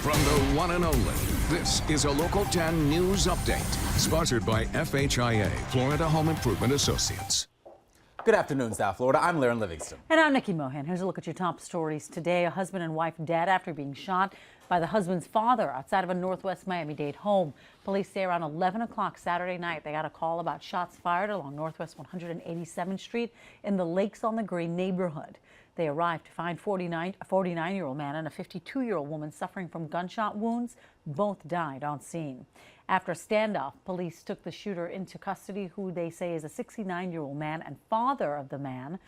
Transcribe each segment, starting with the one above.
From the one and only, this is a Local 10 News Update, sponsored by FHIA, Florida Home Improvement Associates. Good afternoon, South Florida. I'm Laren Livingston. And I'm Nikki Mohan. Here's a look at your top stories today. A husband and wife dead after being shot by the husband's father outside of a Northwest Miami-Dade home. Police say around 11 o'clock Saturday night, they got a call about shots fired along Northwest 187th Street in the Lakes on the Green neighborhood. They arrived to find a 49-year-old man and a 52-year-old woman suffering from gunshot wounds. Both died on scene. After a standoff, police took the shooter into custody, who they say is a 69-year-old man and father of the man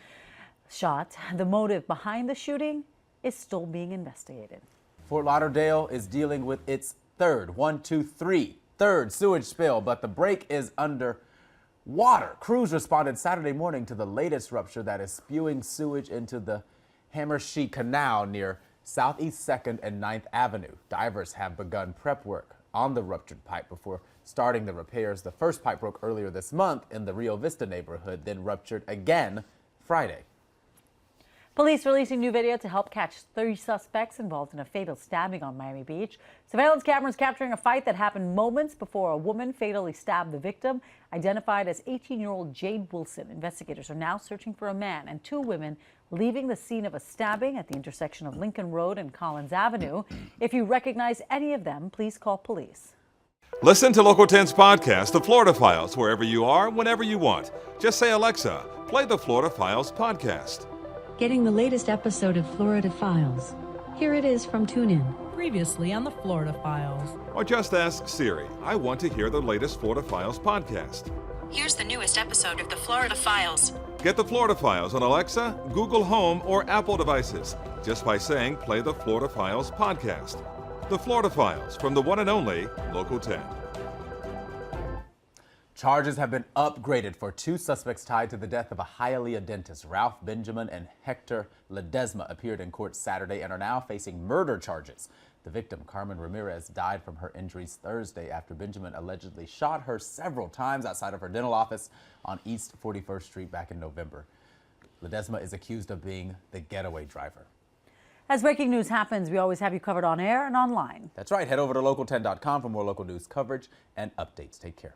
shot. The motive behind the shooting is still being investigated. Fort Lauderdale is dealing with its third sewage spill, but the break is under water. Crews responded Saturday morning to the latest rupture that is spewing sewage into the Hammershee Canal near Southeast 2nd and 9th Avenue. Divers have begun prep work on the ruptured pipe before starting the repairs. The first pipe broke earlier this month in the Rio Vista neighborhood, then ruptured again Friday. Police releasing new video to help catch 3 suspects involved in a fatal stabbing on Miami Beach. Surveillance cameras capturing a fight that happened moments before a woman fatally stabbed the victim. Identified as 18-year-old Jade Wilson, investigators are now searching for a man and 2 women leaving the scene of a stabbing at the intersection of Lincoln Road and Collins Avenue. If you recognize any of them, please call police. Listen to Local 10's podcast, The Florida Files, wherever you are, whenever you want. Just say, Alexa, play the Florida Files podcast. Getting the latest episode of Florida Files. Here it is from TuneIn. Previously on the Florida Files. Or just ask Siri, I want to hear the latest Florida Files podcast. Here's the newest episode of the Florida Files. Get the Florida Files on Alexa, Google Home, or Apple devices just by saying play the Florida Files podcast. The Florida Files from the one and only Local 10. Charges have been upgraded for 2 suspects tied to the death of a Hialeah dentist. Ralph Benjamin and Hector Ledesma appeared in court Saturday and are now facing murder charges. The victim, Carmen Ramirez, died from her injuries Thursday after Benjamin allegedly shot her several times outside of her dental office on East 41st Street back in November. Ledesma is accused of being the getaway driver. As breaking news happens, we always have you covered on air and online. That's right. Head over to local10.com for more local news coverage and updates. Take care.